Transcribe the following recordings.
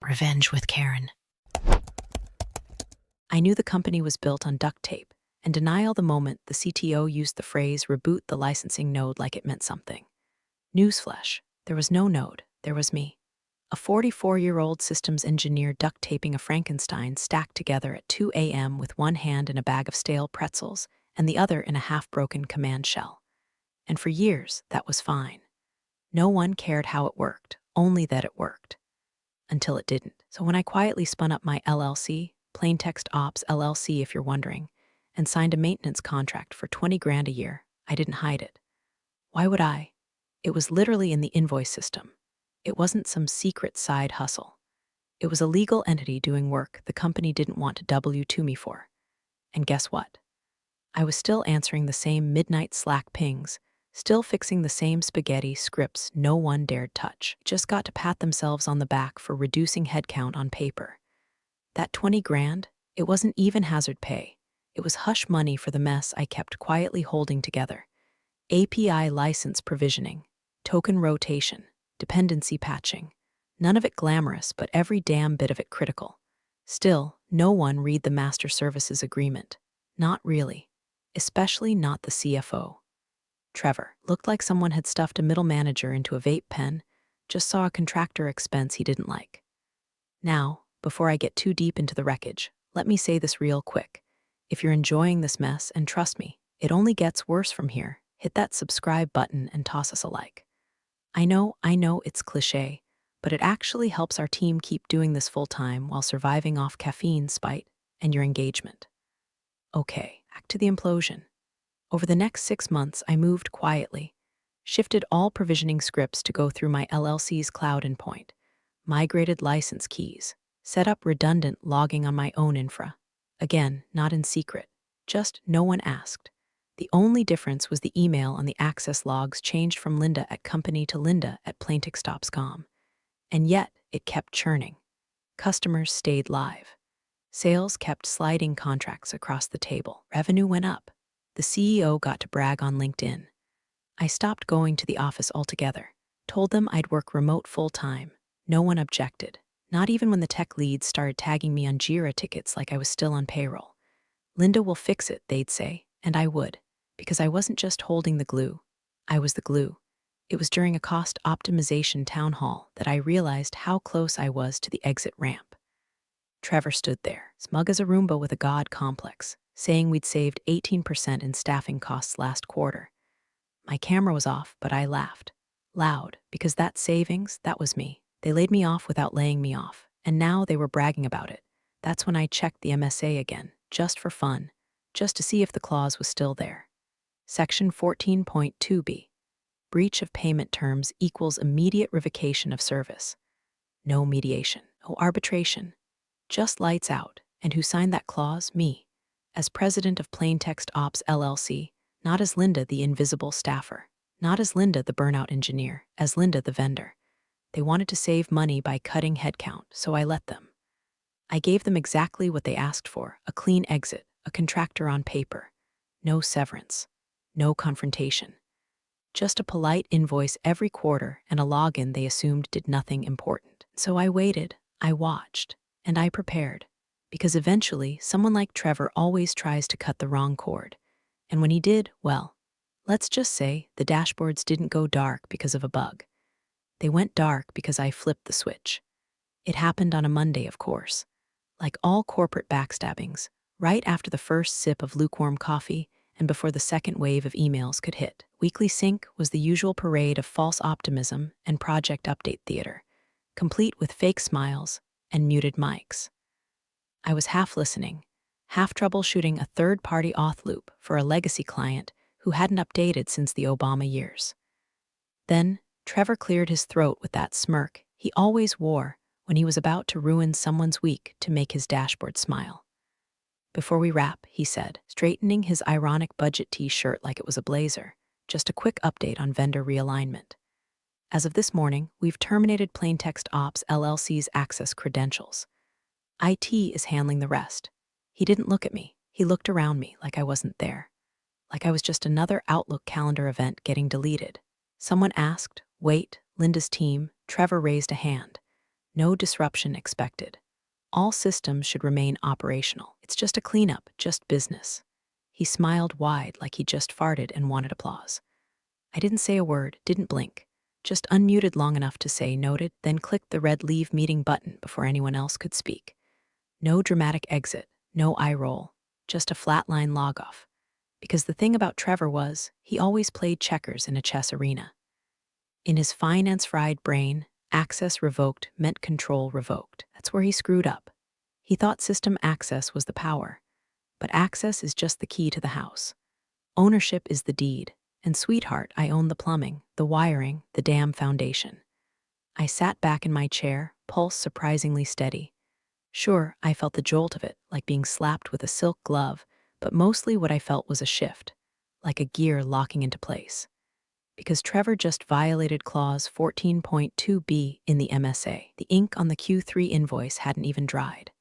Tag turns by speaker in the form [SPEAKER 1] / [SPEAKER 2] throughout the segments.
[SPEAKER 1] Revenge with Karen.
[SPEAKER 2] I knew the company was built on duct tape, and denial the moment the CTO used the phrase reboot the licensing node like it meant something. Newsflash, there was no node, there was me. A 44-year-old systems engineer duct taping a Frankenstein stacked together at 2 a.m. with one hand in a bag of stale pretzels and the other in a half-broken command shell. And for years, that was fine. No one cared how it worked, only that it worked. Until it didn't. So when I quietly spun up my LLC, Plain Text Ops LLC if you're wondering, and signed a maintenance contract for 20 grand a year, I didn't hide it. Why would I? It was literally in the invoice system. It wasn't some secret side hustle. It was a legal entity doing work the company didn't want to W-2 me for. And guess what? I was still answering the same midnight Slack pings, still fixing the same spaghetti scripts no one dared touch. Just got to pat themselves on the back for reducing headcount on paper. That 20 grand, it wasn't even hazard pay. It was hush money for the mess I kept quietly holding together. API license provisioning, token rotation, dependency patching. None of it glamorous, but every damn bit of it critical. Still, no one read the master services agreement. Not really. Especially not the CFO. Trevor looked like someone had stuffed a middle manager into a vape pen, just saw a contractor expense he didn't like. Now, before I get too deep into the wreckage, let me say this real quick. If you're enjoying this mess, and trust me, it only gets worse from here, hit that subscribe button and toss us a like. I know it's cliché, but it actually helps our team keep doing this full time while surviving off caffeine, spite, and your engagement. Okay, back to the implosion. Over the next 6 months, I moved quietly, shifted all provisioning scripts to go through my LLC's cloud endpoint, migrated license keys, set up redundant logging on my own infra. Again, not in secret, just no one asked. The only difference was the email on the access logs changed from Linda at company to Linda at plaintextstops.com. And yet, it kept churning. Customers stayed live. Sales kept sliding contracts across the table. Revenue went up. The CEO got to brag on LinkedIn. I stopped going to the office altogether, told them I'd work remote full-time. No one objected, not even when the tech leads started tagging me on Jira tickets like I was still on payroll. Linda will fix it, they'd say, and I would, because I wasn't just holding the glue. I was the glue. It was during a cost optimization town hall that I realized how close I was to the exit ramp. Trevor stood there, smug as a Roomba with a god complex, saying we'd saved 18% in staffing costs last quarter. My camera was off, but I laughed. Loud, because that savings, that was me. They laid me off without laying me off, and now they were bragging about it. That's when I checked the MSA again, just for fun, just to see if the clause was still there. Section 14.2b. Breach of payment terms equals immediate revocation of service. No mediation, no arbitration. Just lights out. And who signed that clause? Me. As president of Plain Text Ops LLC, not as Linda the invisible staffer, not as Linda the burnout engineer, as Linda the vendor. They wanted to save money by cutting headcount, so I let them. I gave them exactly what they asked for, a clean exit, a contractor on paper. No severance. No confrontation. Just a polite invoice every quarter and a login they assumed did nothing important. So I waited, I watched, and I prepared. Because eventually, someone like Trevor always tries to cut the wrong cord. And when he did, well, let's just say the dashboards didn't go dark because of a bug. They went dark because I flipped the switch. It happened on a Monday, of course. Like all corporate backstabbings, right after the first sip of lukewarm coffee and before the second wave of emails could hit. Weekly Sync was the usual parade of false optimism and project update theater, complete with fake smiles and muted mics. I was half listening, half troubleshooting a third-party auth loop for a legacy client who hadn't updated since the Obama years. Then, Trevor cleared his throat with that smirk he always wore when he was about to ruin someone's week to make his dashboard smile. Before we wrap, he said, straightening his ironic budget t-shirt like it was a blazer, just a quick update on vendor realignment. As of this morning, we've terminated Plain Text Ops LLC's access credentials. IT is handling the rest. He didn't look at me. He looked around me like I wasn't there. Like I was just another Outlook calendar event getting deleted. Someone asked, wait, Linda's team, Trevor raised a hand. No disruption expected. All systems should remain operational. It's just a cleanup, just business. He smiled wide like he just farted and wanted applause. I didn't say a word, didn't blink. Just unmuted long enough to say noted, then clicked the red leave meeting button before anyone else could speak. No dramatic exit, no eye roll, just a flatline log-off. Because the thing about Trevor was, he always played checkers in a chess arena. In his finance-fried brain, access revoked meant control revoked. That's where he screwed up. He thought system access was the power, but access is just the key to the house. Ownership is the deed, and sweetheart, I own the plumbing, the wiring, the damn foundation. I sat back in my chair, pulse surprisingly steady. Sure, I felt the jolt of it, like being slapped with a silk glove, but mostly what I felt was a shift, like a gear locking into place. Because Trevor just violated Clause 14.2b in the MSA. The ink on the Q3 invoice hadn't even dried.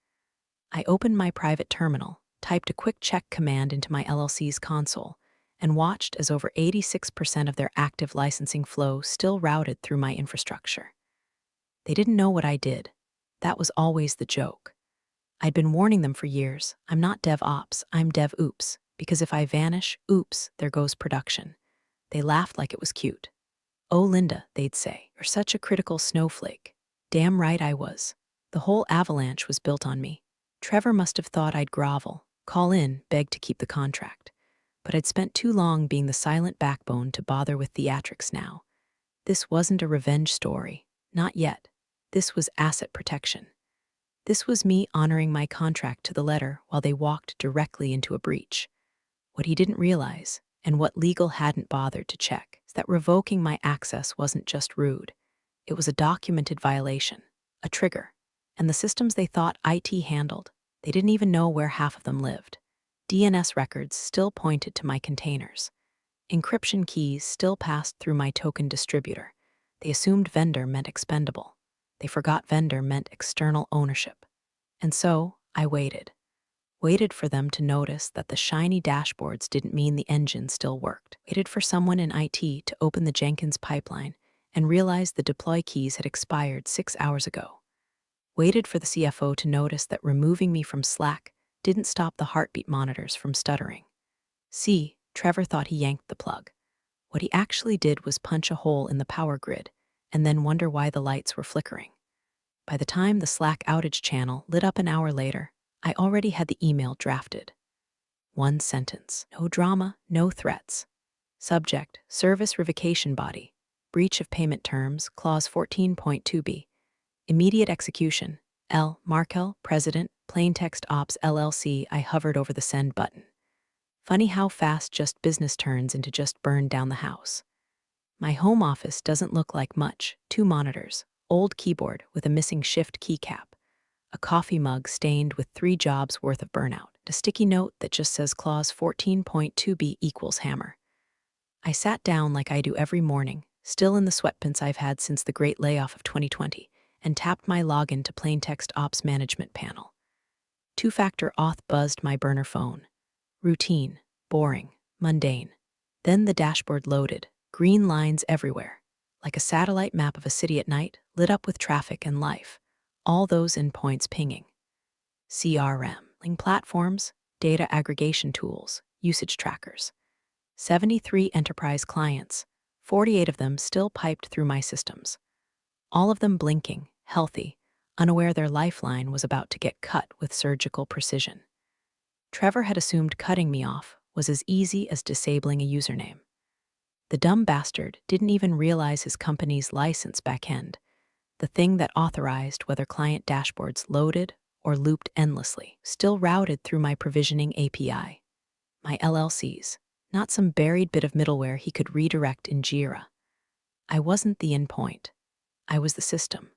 [SPEAKER 2] I opened my private terminal, typed a quick check command into my LLC's console, and watched as over 86% of their active licensing flow still routed through my infrastructure. They didn't know what I did. That was always the joke. I'd been warning them for years. I'm not DevOps, I'm DevOps, because if I vanish, oops, there goes production. They laughed like it was cute. Oh, Linda, they'd say, you're such a critical snowflake. Damn right I was. The whole avalanche was built on me. Trevor must have thought I'd grovel, call in, beg to keep the contract. But I'd spent too long being the silent backbone to bother with theatrics now. This wasn't a revenge story. Not yet. This was asset protection. This was me honoring my contract to the letter while they walked directly into a breach. What he didn't realize, and what legal hadn't bothered to check, is that revoking my access wasn't just rude. It was a documented violation, a trigger. And the systems they thought IT handled, they didn't even know where half of them lived. DNS records still pointed to my containers. Encryption keys still passed through my token distributor. They assumed vendor meant expendable. They forgot vendor meant external ownership. And so, I waited. Waited for them to notice that the shiny dashboards didn't mean the engine still worked. Waited for someone in IT to open the Jenkins pipeline and realize the deploy keys had expired 6 hours ago. Waited for the CFO to notice that removing me from Slack didn't stop the heartbeat monitors from stuttering. See, Trevor thought he yanked the plug. What he actually did was punch a hole in the power grid and then wonder why the lights were flickering. By the time the Slack outage channel lit up an hour later, I already had the email drafted. One sentence. No drama, no threats. Subject, service revocation body. Breach of payment terms, clause 14.2b. Immediate execution. L. Markel, President, Plaintext Ops LLC. I hovered over the send button. Funny how fast just business turns into just burn down the house. My home office doesn't look like much. 2 monitors, old keyboard with a missing shift keycap, a coffee mug stained with 3 jobs worth of burnout, a sticky note that just says clause 14.2b equals hammer. I sat down like I do every morning, still in the sweatpants I've had since the great layoff of 2020, and tapped my login to Plaintext Ops Management panel. 2-factor auth buzzed my burner phone. Routine, boring, mundane. Then the dashboard loaded, green lines everywhere, like a satellite map of a city at night, lit up with traffic and life. All those endpoints pinging. CRM, link platforms, data aggregation tools, usage trackers. 73 enterprise clients, 48 of them still piped through my systems. All of them blinking, healthy, unaware their lifeline was about to get cut with surgical precision. Trevor had assumed cutting me off was as easy as disabling a username. The dumb bastard didn't even realize his company's license backend, the thing that authorized whether client dashboards loaded or looped endlessly, still routed through my provisioning API. My LLCs, not some buried bit of middleware he could redirect in Jira. I wasn't the endpoint. I was the system.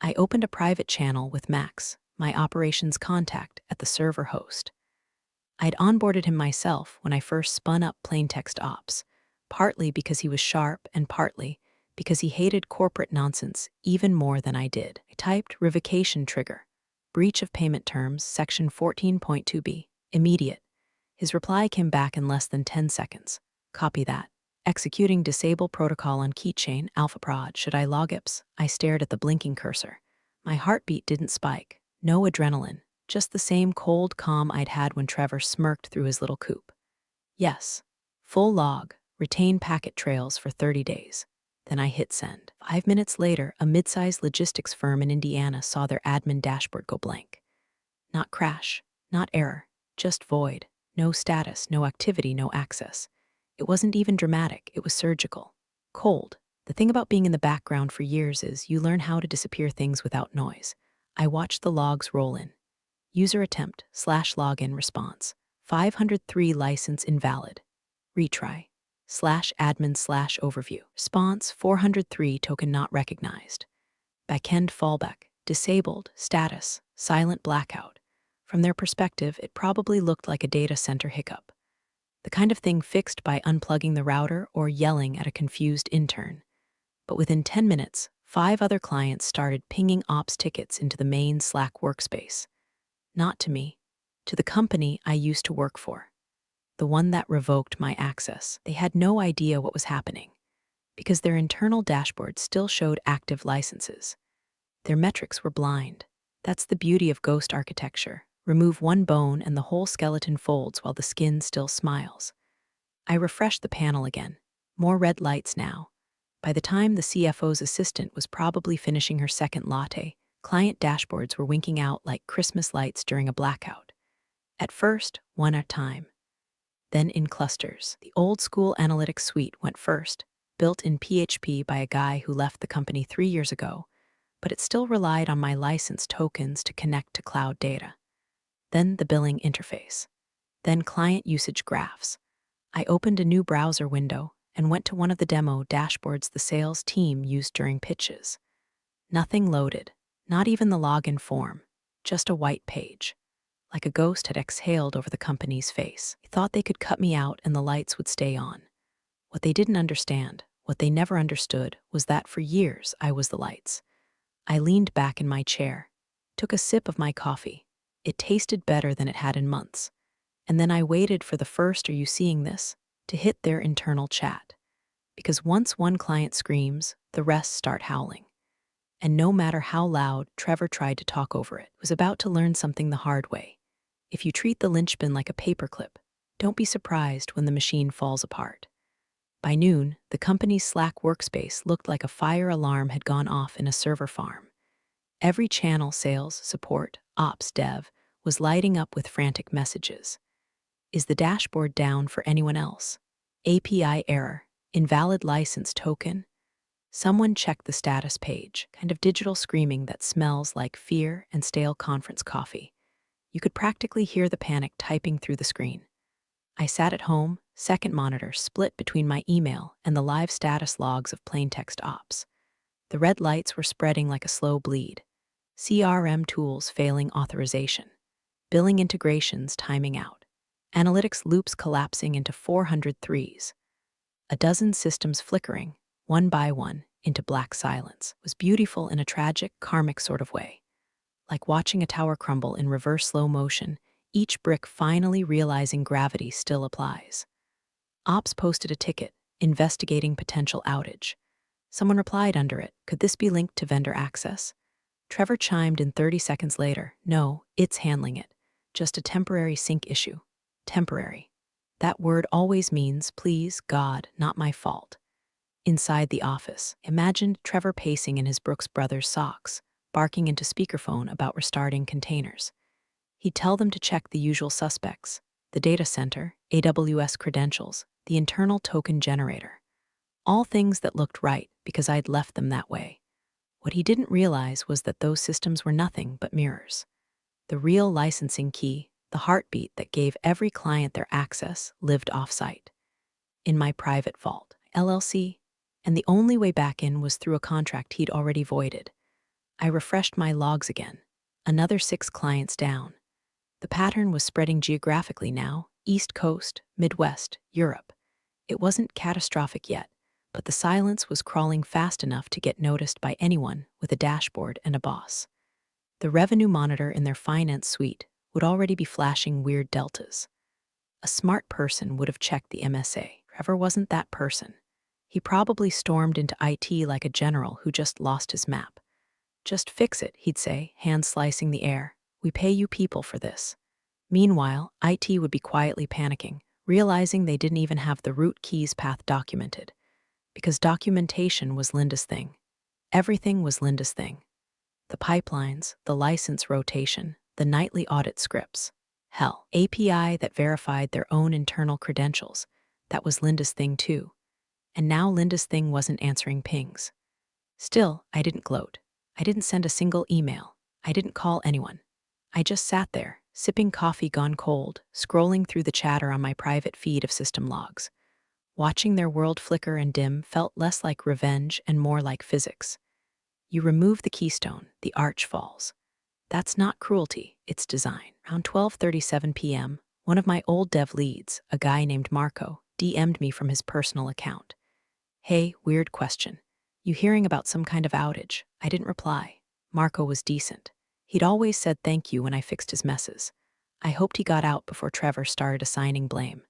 [SPEAKER 2] I opened a private channel with Max, my operations contact at the server host. I'd onboarded him myself when I first spun up Plaintext Ops, partly because he was sharp and partly because he hated corporate nonsense even more than I did. I typed revocation trigger, breach of payment terms, section 14.2b, immediate. His reply came back in less than 10 seconds. Copy that. Executing disable protocol on keychain alpha prod. Should I log IPS? I stared at the blinking cursor. My heartbeat didn't spike. No adrenaline. Just the same cold calm I'd had when Trevor smirked through his little coupe. Yes. Full log. Retain packet trails for 30 days. Then I hit send. 5 minutes later, a mid-sized logistics firm in Indiana saw their admin dashboard go blank. Not crash. Not error. Just void. No status, no activity, no access. It wasn't even dramatic. It was surgical. Cold. The thing about being in the background for years is you learn how to disappear things without noise. I watched the logs roll in. User attempt / login response. 503 license invalid. Retry. /admin / overview. Response 403 token not recognized. Backend fallback. Disabled. Status. Silent blackout. From their perspective, it probably looked like a data center hiccup. The kind of thing fixed by unplugging the router or yelling at a confused intern. But within 10 minutes, 5 other clients started pinging ops tickets into the main Slack workspace. Not to me, to the company I used to work for. The one that revoked my access. They had no idea what was happening, because their internal dashboard still showed active licenses. Their metrics were blind. That's the beauty of ghost architecture. Remove one bone and the whole skeleton folds while the skin still smiles. I refreshed the panel again. More red lights now. By the time the CFO's assistant was probably finishing her second latte, client dashboards were winking out like Christmas lights during a blackout. At first, one at a time. Then in clusters. The old-school analytics suite went first, built in PHP by a guy who left the company 3 years ago, but it still relied on my license tokens to connect to cloud data. Then the billing interface. Then client usage graphs. I opened a new browser window and went to one of the demo dashboards the sales team used during pitches. Nothing loaded, not even the login form, just a white page. Like a ghost had exhaled over the company's face. They thought they could cut me out and the lights would stay on. What they didn't understand, what they never understood, was that for years I was the lights. I leaned back in my chair, took a sip of my coffee. It tasted better than it had in months. And then I waited for the first "Are you seeing this?" to hit their internal chat. Because once one client screams, the rest start howling. And no matter how loud, Trevor tried to talk over it. Was about to learn something the hard way. If you treat the linchpin like a paperclip, don't be surprised when the machine falls apart. By noon, the company's Slack workspace looked like a fire alarm had gone off in a server farm. Every channel, sales, support, ops, dev, was lighting up with frantic messages. Is the dashboard down for anyone else? API error, invalid license token. Someone checked the status page, kind of digital screaming that smells like fear and stale conference coffee. You could practically hear the panic typing through the screen. I sat at home, second monitor split between my email and the live status logs of plaintext ops. The red lights were spreading like a slow bleed. CRM tools failing authorization. Billing integrations timing out. Analytics loops collapsing into 403s. A dozen systems flickering, one by one, into black silence. Was beautiful in a tragic, karmic sort of way. Like watching a tower crumble in reverse slow motion, each brick finally realizing gravity still applies. Ops posted a ticket, investigating potential outage. Someone replied under it, could this be linked to vendor access? Trevor chimed in 30 seconds later, no, it's handling it. Just a temporary sync issue. Temporary. That word always means, please, God, not my fault. Inside the office, imagined Trevor pacing in his Brooks Brothers socks, barking into speakerphone about restarting containers. He'd tell them to check the usual suspects, the data center, AWS credentials, the internal token generator. All things that looked right because I'd left them that way. What he didn't realize was that those systems were nothing but mirrors. The real licensing key, the heartbeat that gave every client their access, lived off-site. In my private vault, LLC, and the only way back in was through a contract he'd already voided. I refreshed my logs again. Another 6 clients down. The pattern was spreading geographically now, East Coast, Midwest, Europe. It wasn't catastrophic yet, but the silence was crawling fast enough to get noticed by anyone with a dashboard and a boss. The revenue monitor in their finance suite would already be flashing weird deltas. A smart person would have checked the MSA. Trevor wasn't that person. He probably stormed into IT like a general who just lost his map. Just fix it, he'd say, hands slicing the air. We pay you people for this. Meanwhile, IT would be quietly panicking, realizing they didn't even have the root keys path documented. Because documentation was Linda's thing. Everything was Linda's thing. The pipelines, the license rotation, the nightly audit scripts. Hell, API that verified their own internal credentials. That was Linda's thing too. And now Linda's thing wasn't answering pings. Still, I didn't gloat. I didn't send a single email. I didn't call anyone. I just sat there, sipping coffee gone cold, scrolling through the chatter on my private feed of system logs. Watching their world flicker and dim felt less like revenge and more like physics. You remove the keystone, the arch falls. That's not cruelty, it's design. Around 12:37 p.m., one of my old dev leads, a guy named Marco, DM'd me from his personal account. Hey, weird question. You hearing about some kind of outage? I didn't reply. Marco was decent. He'd always said thank you when I fixed his messes. I hoped he got out before Trevor started assigning blame.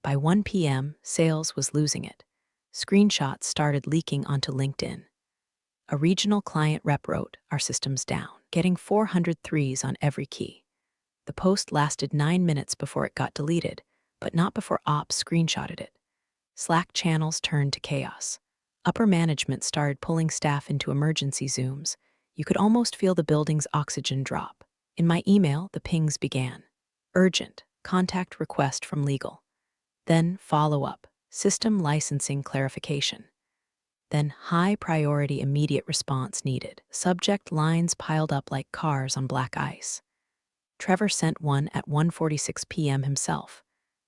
[SPEAKER 2] By 1 p.m., sales was losing it. Screenshots started leaking onto LinkedIn. A regional client rep wrote, "Our system's down," getting 400 threes on every key. The post lasted 9 minutes before it got deleted, but not before ops screenshotted it. Slack channels turned to chaos. Upper management started pulling staff into emergency Zooms. You could almost feel the building's oxygen drop. In my email, the pings began. Urgent, contact request from legal. Then follow-up, system licensing clarification. Then high-priority immediate response needed. Subject lines piled up like cars on black ice. Trevor sent one at 1:46 p.m. himself.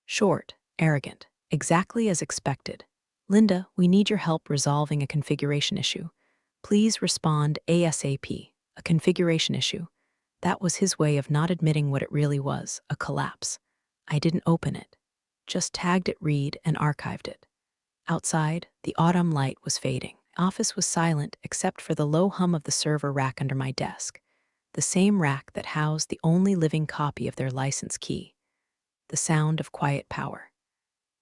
[SPEAKER 2] Short, arrogant, exactly as expected. Linda, we need your help resolving a configuration issue. Please respond ASAP. A configuration issue. That was his way of not admitting what it really was, a collapse. I didn't open it. Just tagged it read and archived it. Outside, the autumn light was fading. Office was silent except for the low hum of the server rack under my desk, the same rack that housed the only living copy of their license key. The sound of quiet power.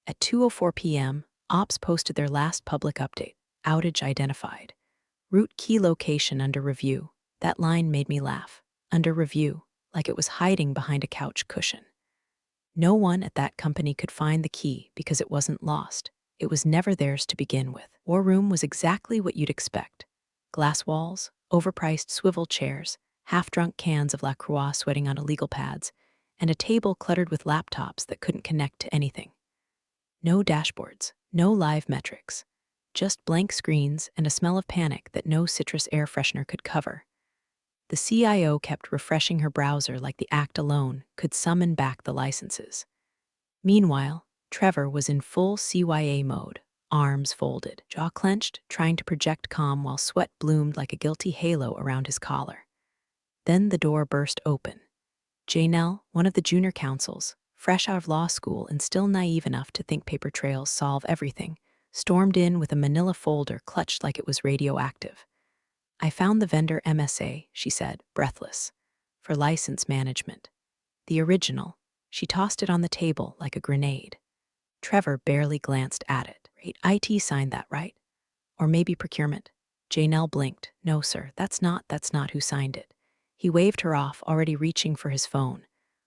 [SPEAKER 2] At 2:04 p.m., Ops posted their last public update, outage identified. Root key location under review. That line made me laugh. Under review, like it was hiding behind a couch cushion. No one at that company could find the key because it wasn't lost. It was never theirs to begin with. War room was exactly what you'd expect. Glass walls, overpriced swivel chairs, half-drunk cans of La Croix sweating on illegal pads, and a table cluttered with laptops that couldn't connect to anything. No dashboards, no live metrics, just blank screens and a smell of panic that no citrus air freshener could cover. The CIO kept refreshing her browser like the act alone could summon back the licenses. Meanwhile, Trevor was in full CYA mode, arms folded, jaw clenched, trying to project calm while sweat bloomed like a guilty halo around his collar. Then the door burst open. Janelle, one of the junior counsels, fresh out of law school and still naive enough to think paper trails solve everything, stormed in with a manila folder clutched like it was radioactive. I found the vendor MSA, she said, breathless, for license management. The original. She tossed it on the table like a grenade. Trevor barely glanced at it. IT signed that, right? Or maybe procurement. Janelle blinked. No, sir, that's not who signed it. He waved her off, already reaching for his phone.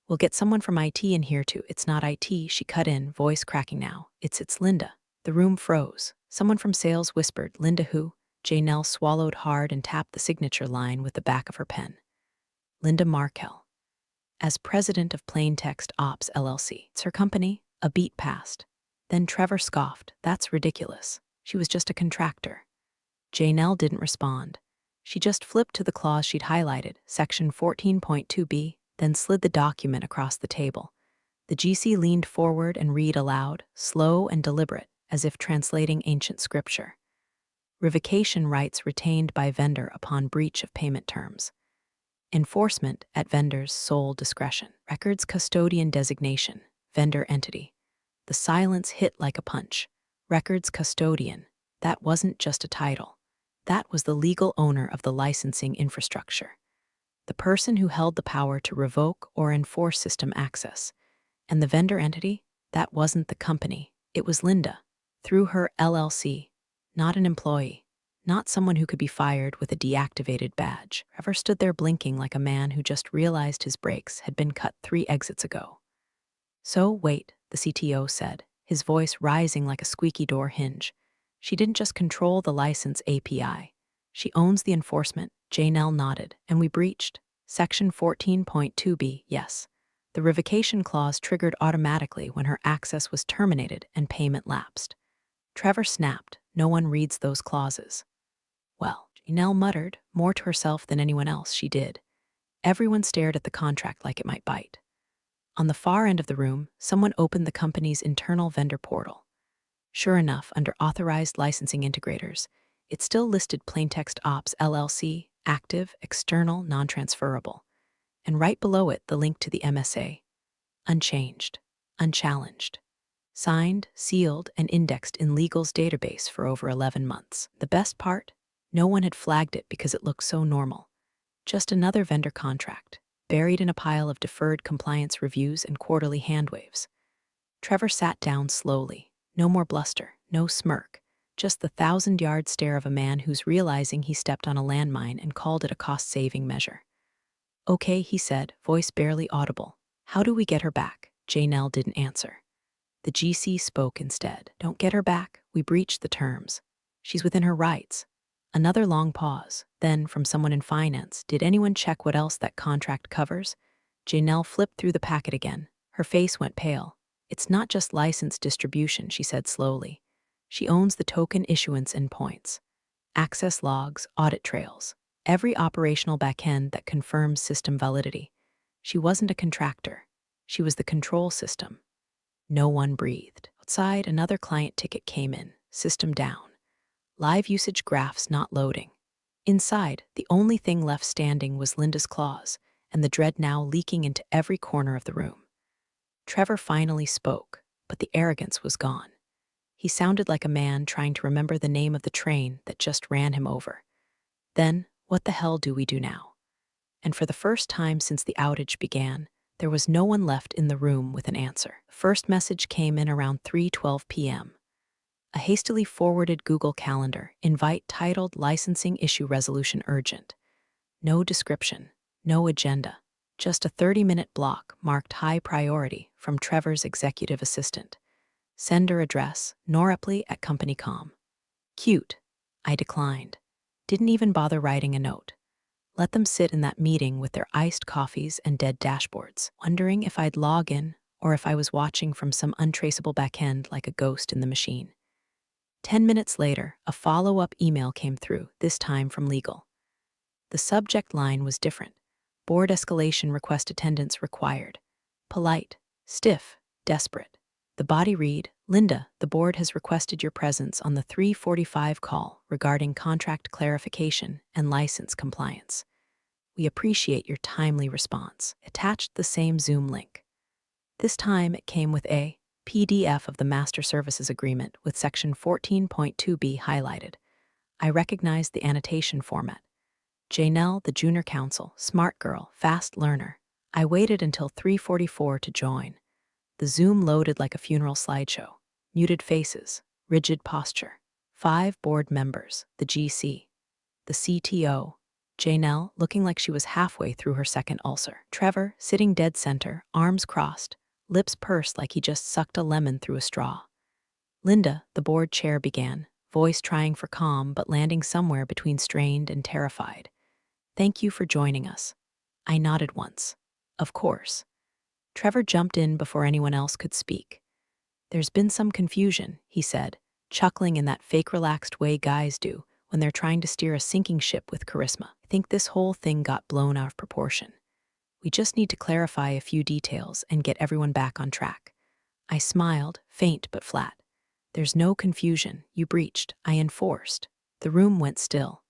[SPEAKER 2] We'll get someone from IT in here too. It's not IT, she cut in, voice cracking now. It's Linda. The room froze. Someone from sales whispered, Linda who? Janelle swallowed hard and tapped the signature line with the back of her pen. Linda Markel. As president of Plain Text Ops LLC. It's her company. A beat passed. Then Trevor scoffed. That's ridiculous. She was just a contractor. Janelle didn't respond. She just flipped to the clause she'd highlighted, section 14.2b, then slid the document across the table. The GC leaned forward and read aloud, slow and deliberate, as if translating ancient scripture. Revocation rights retained by vendor upon breach of payment terms. Enforcement at vendor's sole discretion. Records custodian designation, vendor entity. The silence hit like a punch. Records custodian. That wasn't just a title. That was the legal owner of the licensing infrastructure. The person who held the power to revoke or enforce system access. And the vendor entity? That wasn't the company. It was Linda, through her LLC. Not an employee. not someone who could be fired with a deactivated badge. Trevor stood there blinking like a man who just realized his brakes had been cut 3 exits ago. So, wait, the CTO said, his voice rising like a squeaky door hinge. She didn't just control the license API. She owns the enforcement. Janelle nodded, and we breached. Section 14.2b, yes. The revocation clause triggered automatically when her access was terminated and payment lapsed. Trevor snapped. No one reads those clauses. Well, Janelle muttered, more to herself than anyone else she did. Everyone stared at the contract like it might bite. On the far end of the room, someone opened the company's internal vendor portal. Sure enough, under Authorized Licensing Integrators, it still listed Plaintext Ops LLC, active, external, non-transferable. And right below it, the link to the MSA. Unchanged, unchallenged. Signed, sealed, and indexed in legal's database for over 11 months. The best part? No one had flagged it because it looked so normal. Just another vendor contract, buried in a pile of deferred compliance reviews and quarterly handwaves. Trevor sat down slowly. No more bluster, no smirk, just the 1,000-yard stare of a man who's realizing he stepped on a landmine and called it a cost-saving measure. Okay, he said, voice barely audible. How do we get her back? Janelle didn't answer. The GC spoke instead. Don't get her back. We breached the terms. She's within her rights. Another long pause. Then, from someone in finance, did anyone check what else that contract covers? Janelle flipped through the packet again. Her face went pale. It's not just license distribution, she said slowly. She owns the token issuance endpoints, access logs, audit trails, every operational backend that confirms system validity. She wasn't a contractor. She was the control system. No one breathed. Outside, another client ticket came in, system down. Live usage graphs not loading. Inside, the only thing left standing was Linda's clause, and the dread now leaking into every corner of the room. Trevor finally spoke, but the arrogance was gone. He sounded like a man trying to remember the name of the train that just ran him over. Then, what the hell do we do now? And for the first time since the outage began, there was no one left in the room with an answer. The first message came in around 3:12 p.m. A hastily forwarded Google Calendar invite titled Licensing Issue Resolution Urgent. No description, no agenda, just a 30-minute block marked high priority from Trevor's executive assistant. Sender address, Noreply@company.com. Cute. I declined. Didn't even bother writing a note. Let them sit in that meeting with their iced coffees and dead dashboards, wondering if I'd log in or if I was watching from some untraceable backend like a ghost in the machine. 10 minutes later, a follow-up email came through, this time from legal. The subject line was different. Board escalation request attendance required. Polite, stiff, desperate. The body read, Linda, the board has requested your presence on the 3:45 call regarding contract clarification and license compliance. We appreciate your timely response. Attached the same Zoom link. This time it came with a PDF of the Master Services Agreement with Section 14.2b highlighted. I recognized the annotation format. Janelle, the junior counsel, smart girl, fast learner. I waited until 3:44 to join. The Zoom loaded like a funeral slideshow. Muted faces, rigid posture. 5 board members, the GC, the CTO, Janelle, looking like she was halfway through her second ulcer. Trevor, sitting dead center, arms crossed, lips pursed like he just sucked a lemon through a straw. Linda, the board chair, began, voice trying for calm but landing somewhere between strained and terrified. Thank you for joining us. I nodded once. Of course. Trevor jumped in before anyone else could speak. There's been some confusion, he said, chuckling in that fake relaxed way guys do when they're trying to steer a sinking ship with charisma. I think this whole thing got blown out of proportion. We just need to clarify a few details and get everyone back on track. I smiled, faint but flat. There's no confusion. You breached. I enforced. The room went still.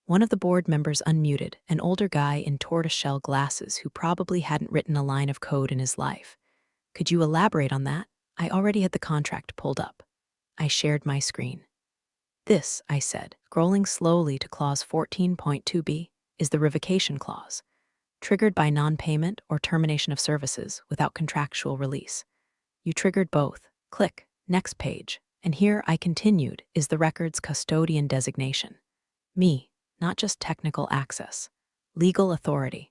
[SPEAKER 2] One of the board members unmuted, an older guy in tortoiseshell glasses who probably hadn't written a line of code in his life. Could you elaborate on that? I already had the contract pulled up. I shared my screen. This, I said, scrolling slowly to clause 14.2b, is the revocation clause, triggered by non-payment or termination of services without contractual release. You triggered both. Click, next page. And here I continued, is the record's custodian designation. Me, not just technical access. Legal authority.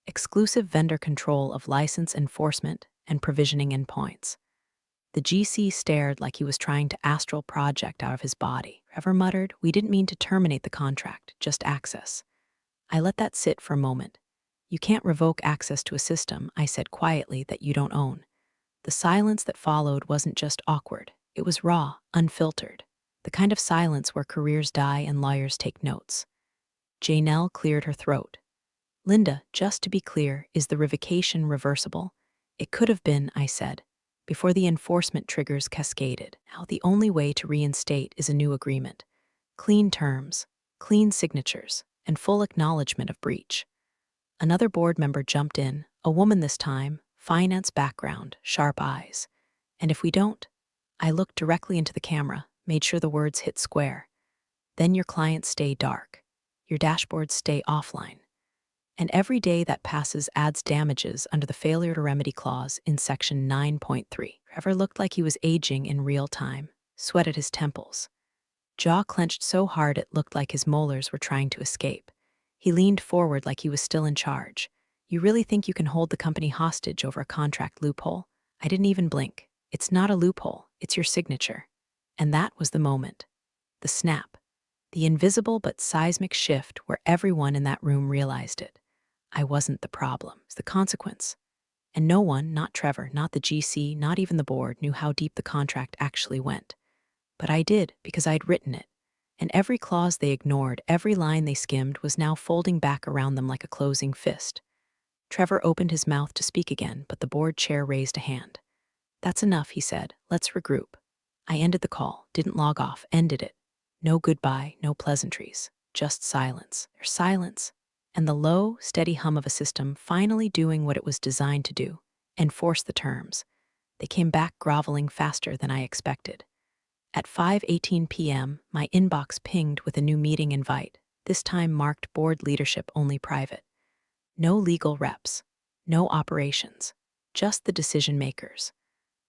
[SPEAKER 2] Exclusive vendor control of license enforcement and provisioning endpoints. The GC stared like he was trying to astral project out of his body. Trevor muttered, "We didn't mean to terminate the contract, just access." I let that sit for a moment. "You can't revoke access to a system," I said quietly, "that you don't own." The silence that followed wasn't just awkward. It was raw, unfiltered. The kind of silence where careers die and lawyers take notes. Janelle cleared her throat. "Linda, just to be clear, is the revocation reversible?" "It could have been," I said, before the enforcement triggers cascaded. "Now the only way to reinstate is a new agreement. Clean terms, clean signatures, and full acknowledgement of breach." Another board member jumped in, a woman this time, finance background, sharp eyes. "And if we don't?" I looked directly into the camera, made sure the words hit square. "Then your clients stay dark. Your dashboards stay offline. And every day that passes adds damages under the failure to remedy clause in section 9.3. Trevor looked like he was aging in real time, sweat at his temples. Jaw clenched so hard it looked like his molars were trying to escape. He leaned forward like he was still in charge. "You really think you can hold the company hostage over a contract loophole?" I didn't even blink. "It's not a loophole, it's your signature." And that was the moment. The snap. The invisible but seismic shift where everyone in that room realized it. I wasn't the problem, it's the consequence. And no one, not Trevor, not the GC, not even the board, knew how deep the contract actually went. But I did, because I'd written it. And every clause they ignored, every line they skimmed, was now folding back around them like a closing fist. Trevor opened his mouth to speak again, but the board chair raised a hand. "That's enough," he said. "Let's regroup." I ended the call, didn't log off, ended it. No goodbye, no pleasantries, just silence. There's silence. And the low, steady hum of a system finally doing what it was designed to do, enforce the terms. They came back groveling faster than I expected. At 5:18 p.m., my inbox pinged with a new meeting invite, this time marked board leadership only private. No legal reps, no operations, just the decision makers.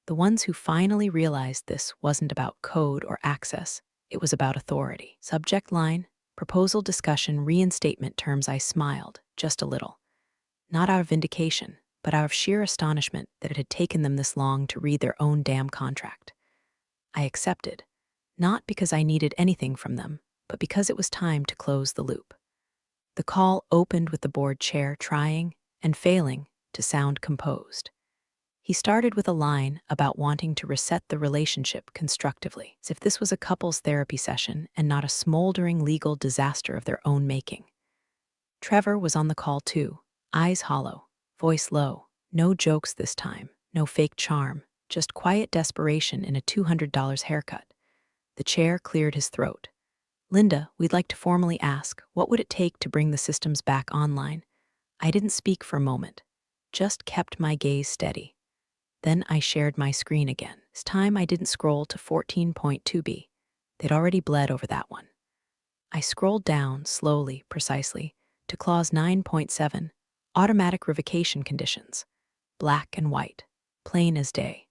[SPEAKER 2] The ones who finally realized this wasn't about code or access, it was about authority. Subject line, proposal discussion reinstatement terms. I smiled, just a little. Not out of vindication, but out of sheer astonishment that it had taken them this long to read their own damn contract. I accepted, not because I needed anything from them, but because it was time to close the loop. The call opened with the board chair trying, and failing, to sound composed. He started with a line about wanting to reset the relationship constructively, as if this was a couples therapy session and not a smoldering legal disaster of their own making. Trevor was on the call too, eyes hollow, voice low, no jokes this time, no fake charm, just quiet desperation in a $200 haircut. The chair cleared his throat. "Linda, we'd like to formally ask, what would it take to bring the systems back online?" I didn't speak for a moment, just kept my gaze steady. Then I shared my screen again. This time I didn't scroll to 14.2b. They'd already bled over that one. I scrolled down, slowly, precisely, to clause 9.7, automatic revocation conditions. Black and white, plain as day.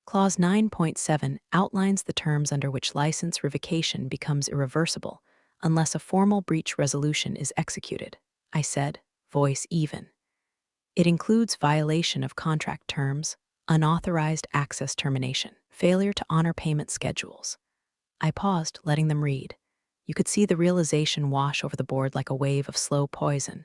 [SPEAKER 2] Clause 9.7 outlines the terms under which license revocation becomes irreversible unless a formal breach resolution is executed. I said, voice even. It includes violation of contract terms, unauthorized access termination, failure to honor payment schedules. I paused, letting them read. You could see the realization wash over the board like a wave of slow poison.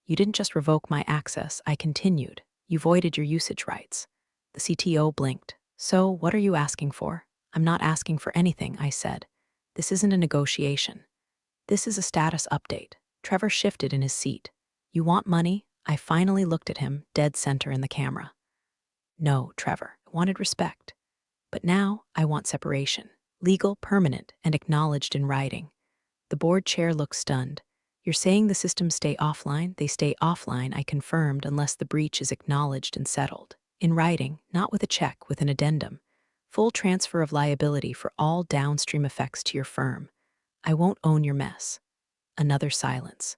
[SPEAKER 2] "You didn't just revoke my access," I continued. "You voided your usage rights." The CTO blinked. "So, what are you asking for?" "I'm not asking for anything," I said. "This isn't a negotiation. This is a status update." Trevor shifted in his seat. "You want money?" I finally looked at him, dead center in the camera. "No, Trevor. I wanted respect. But now I want separation. Legal, permanent, and acknowledged in writing." The board chair looked stunned. "You're saying the systems stay offline?" "They stay offline," I confirmed, "unless the breach is acknowledged and settled. In writing, not with a check, with an addendum. Full transfer of liability for all downstream effects to your firm. I won't own your mess." Another silence.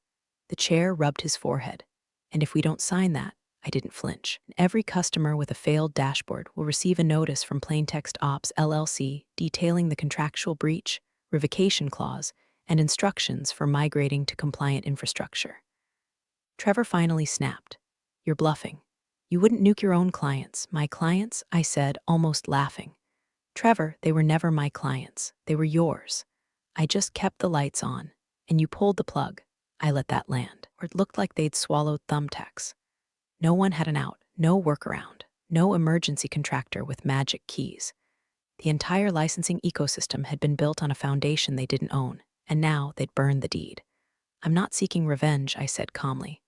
[SPEAKER 2] The chair rubbed his forehead. "And if we don't sign that," I didn't flinch. "Every customer with a failed dashboard will receive a notice from Plaintext Ops LLC detailing the contractual breach, revocation clause, and instructions for migrating to compliant infrastructure. Trevor finally snapped. "You're bluffing. You wouldn't nuke your own clients." "My clients?" I said, almost laughing. "Trevor, they were never my clients. They were yours. I just kept the lights on, and you pulled the plug." I let that land, or it looked like they'd swallowed thumbtacks. No one had an out, no workaround, no emergency contractor with magic keys. The entire licensing ecosystem had been built on a foundation they didn't own, and now they'd burned the deed. "I'm not seeking revenge," I said calmly.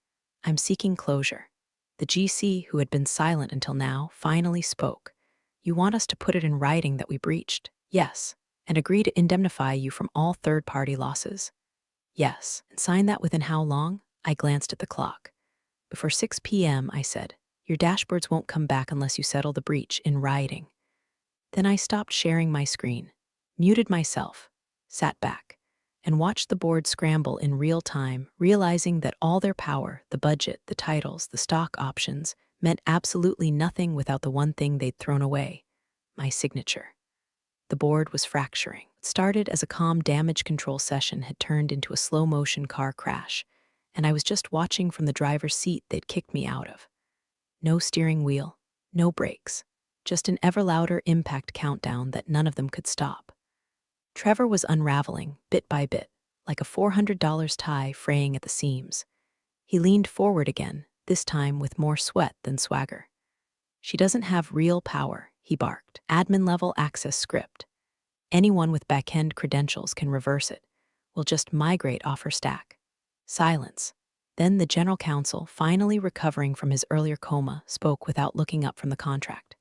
[SPEAKER 2] "I'm seeking closure." The GC, who had been silent until now, finally spoke. "You want us to put it in writing that we breached?" "Yes. And agree to indemnify you from all third-party losses?" "Yes." "And sign that within how long?" I glanced at the clock. "Before 6 p.m., I said. "Your dashboards won't come back unless you settle the breach in writing." Then I stopped sharing my screen, muted myself, sat back, and watched the board scramble in real time, realizing that all their power, the budget, the titles, the stock options, meant absolutely nothing without the one thing they'd thrown away: my signature. The board was fracturing. What started as a calm damage control session had turned into a slow-motion car crash, and I was just watching from the driver's seat they'd kicked me out of. No steering wheel, no brakes, just an ever-louder impact countdown that none of them could stop. Trevor was unraveling, bit by bit, like a $400 tie fraying at the seams. He leaned forward again, this time with more sweat than swagger. "She doesn't have real power," he barked. "Admin-level access script. Anyone with back-end credentials can reverse it. We'll just migrate off her stack." Silence. Then the general counsel, finally recovering from his earlier coma, spoke without looking up from the contract.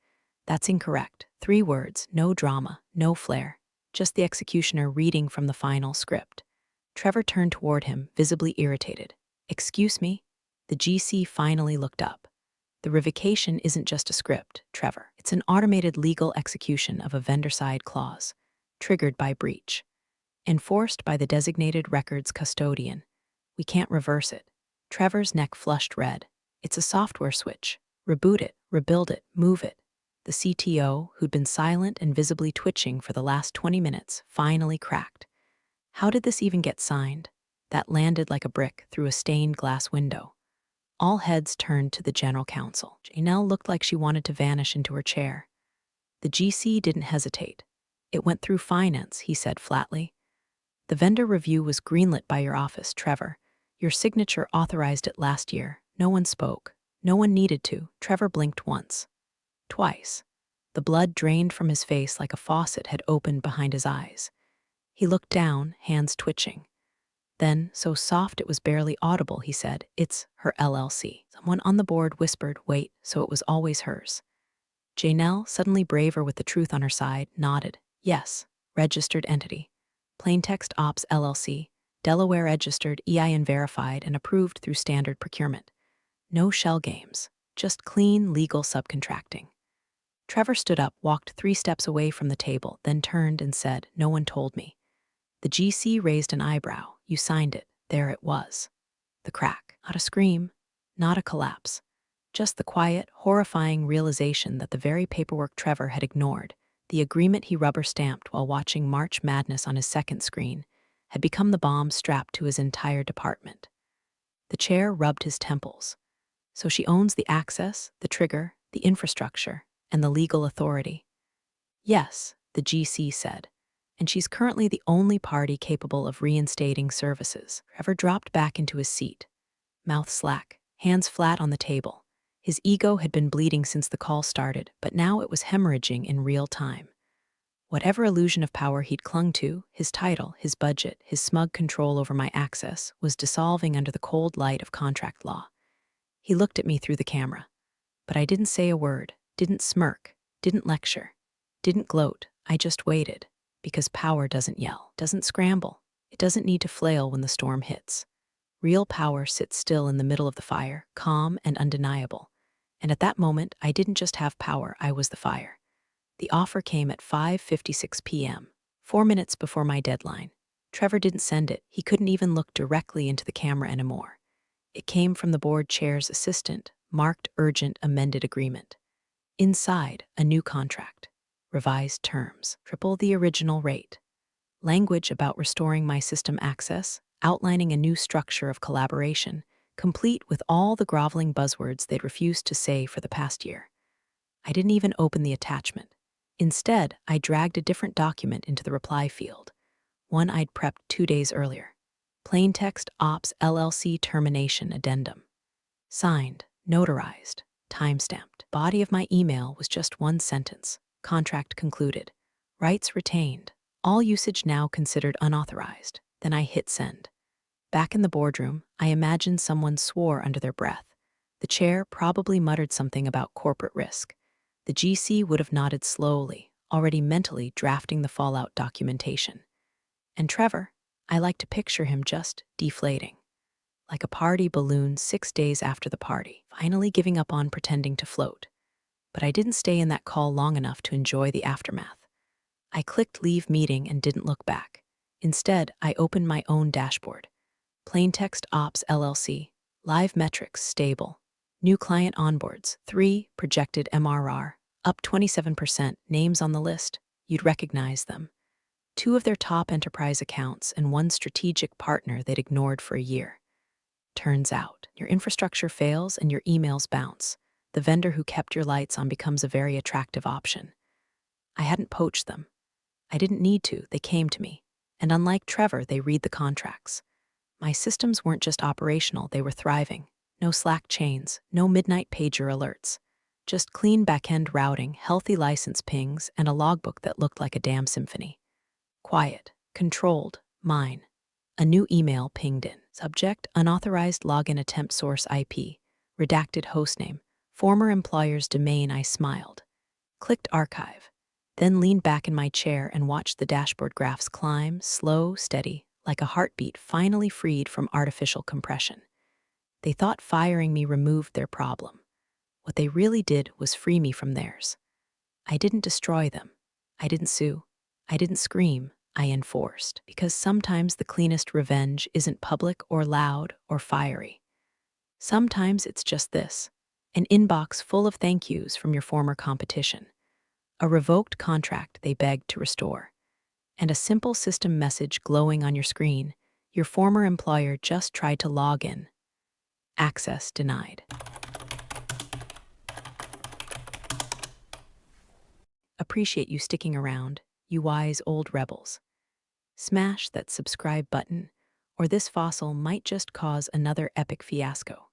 [SPEAKER 2] "That's incorrect." 3 words, no drama, no flair, just the executioner reading from the final script. Trevor turned toward him, visibly irritated. "Excuse me?" The GC finally looked up. "The revocation isn't just a script, Trevor. It's an automated legal execution of a vendor-side clause, triggered by breach, enforced by the designated records custodian. We can't reverse it." Trevor's neck flushed red. "It's a software switch. Reboot it, rebuild it, move it." The CTO, who'd been silent and visibly twitching for the last 20 minutes, finally cracked. "How did this even get signed?" That landed like a brick through a stained glass window. All heads turned to the general counsel. Janelle looked like she wanted to vanish into her chair. The GC didn't hesitate. "It went through finance," he said flatly. "The vendor review was greenlit by your office, Trevor. Your signature authorized it last year. No one spoke. No one needed to." Trevor blinked once. Twice. The blood drained from his face like a faucet had opened behind his eyes. He looked down, hands twitching. Then, so soft it was barely audible, he said, "It's her LLC." Someone on the board whispered, "Wait," so it was always hers. Janelle, suddenly braver with the truth on her side, nodded. "Yes, registered entity. Plaintext Ops LLC, Delaware registered, EIN verified, and approved through standard procurement. No shell games, just clean legal subcontracting." Trevor stood up, walked 3 steps away from the table, then turned and said, "No one told me." The GC raised an eyebrow. "You signed it. There it was." The crack. Not a scream, not a collapse. Just the quiet, horrifying realization that the very paperwork Trevor had ignored, the agreement he rubber-stamped while watching March Madness on his second screen, had become the bomb strapped to his entire department. The chair rubbed his temples. So she owns the access, the trigger, the infrastructure, and the legal authority. "Yes," the GC said, "and she's currently the only party capable of reinstating services." Trevor dropped back into his seat, mouth slack, hands flat on the table. His ego had been bleeding since the call started, but now it was hemorrhaging in real time. Whatever illusion of power he'd clung to, his title, his budget, his smug control over my access, was dissolving under the cold light of contract law. He looked at me through the camera. But I didn't say a word, didn't smirk, didn't lecture, didn't gloat. I just waited, because power doesn't yell, doesn't scramble. It doesn't need to flail when the storm hits. Real power sits still in the middle of the fire, calm and undeniable. And at that moment, I didn't just have power, I was the fire. The offer came at 5:56 p.m., 4 minutes before my deadline. Trevor didn't send it. He couldn't even look directly into the camera anymore. It came from the board chair's assistant, marked urgent amended agreement. Inside, a new contract. Revised terms. Triple the original rate. language about restoring my system access, outlining a new structure of collaboration, complete with all the groveling buzzwords they'd refused to say for the past year. I didn't even open the attachment. Instead, I dragged a different document into the reply field, one I'd prepped 2 days earlier. Plain text Ops LLC termination addendum. Signed, notarized, timestamped. Body of my email was just one sentence. Contract concluded. Rights retained. All usage now considered unauthorized. Then I hit send. Back in the boardroom, I imagined someone swore under their breath. The chair probably muttered something about corporate risk. The GC would have nodded slowly, already mentally drafting the fallout documentation. And Trevor, I like to picture him just deflating. Like a party balloon 6 days after the party, finally giving up on pretending to float. But I didn't stay in that call long enough to enjoy the aftermath. I clicked leave meeting and didn't look back. Instead, I opened my own dashboard. Plain text Ops LLC, live metrics stable. New client onboards, 3, projected MRR, up 27%, names on the list. You'd recognize them. 2 of their top enterprise accounts and 1 strategic partner they'd ignored for a year. Turns out, your infrastructure fails and your emails bounce. The vendor who kept your lights on becomes a very attractive option. I hadn't poached them. I didn't need to, they came to me. And unlike Trevor, they read the contracts. My systems weren't just operational, they were thriving. No Slack chains, no midnight pager alerts. Just clean back-end routing, healthy license pings, and a logbook that looked like a damn symphony. Quiet, controlled, mine. A new email pinged in. Subject, unauthorized login attempt source IP. Redacted hostname. Former employer's domain. I smiled. Clicked archive. Then leaned back in my chair and watched the dashboard graphs climb, slow, steady, like a heartbeat finally freed from artificial compression. They thought firing me removed their problem. What they really did was free me from theirs. I didn't destroy them. I didn't sue. I didn't scream. I enforced. Because sometimes the cleanest revenge isn't public or loud or fiery. Sometimes it's just this: an inbox full of thank yous from your former competition, a revoked contract they begged to restore, and a simple system message glowing on your screen. Your former employer just tried to log in. Access denied. Appreciate you sticking around, you wise old rebels. Smash that subscribe button, or this fossil might just cause another epic fiasco.